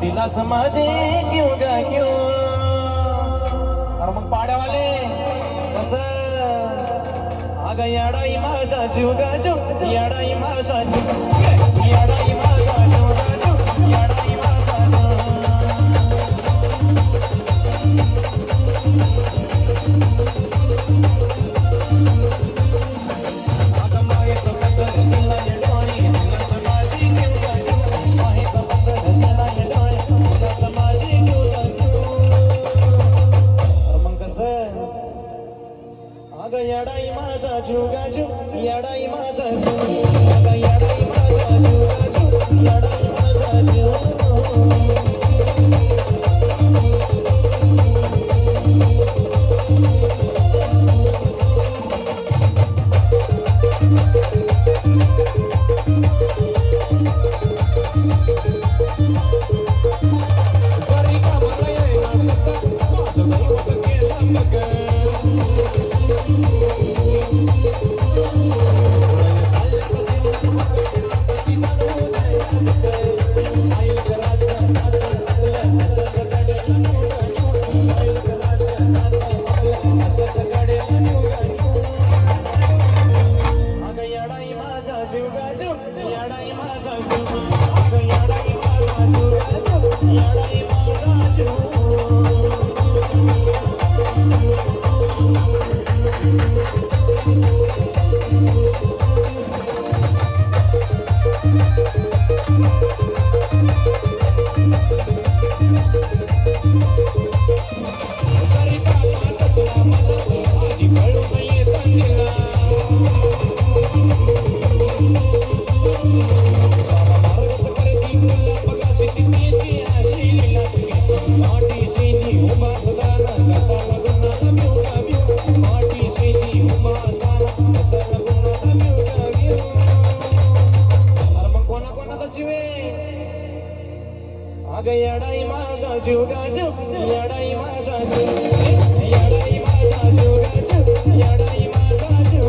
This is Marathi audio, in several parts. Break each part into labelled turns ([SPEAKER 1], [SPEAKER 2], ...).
[SPEAKER 1] तिलाच माझे क्यों गा क्यों. अरे मग पाड्यावाले कस अग याडाई माझा जीव गाजू याडाई माझा जीव याडाई माझा जीव गाजू याडाई माझा याडाई माझा जीव गाजू याडाई माझा जीव याडाई माझा जीव गाजू याडाई माझा जीव. याडाई माझा जीव गाजू याडाई माझा जीव याडाई माझा जीव गाजू याडाई माझा जीव.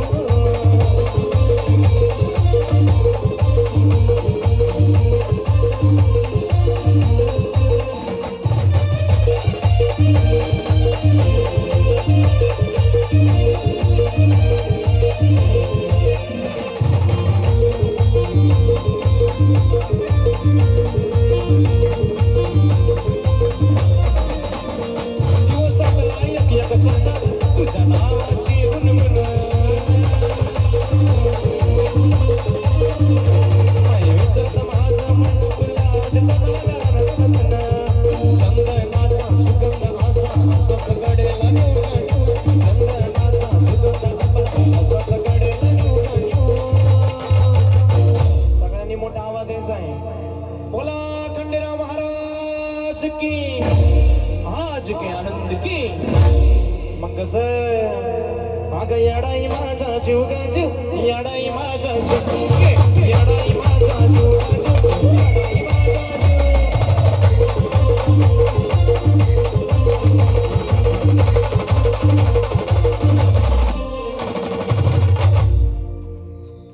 [SPEAKER 1] बोला खंडेराव महाराज की आज के आनंद की. मग कसं अग याडाई माझा जीव गाजू याडाई माझा जीव याडाई माझा जीव गाजू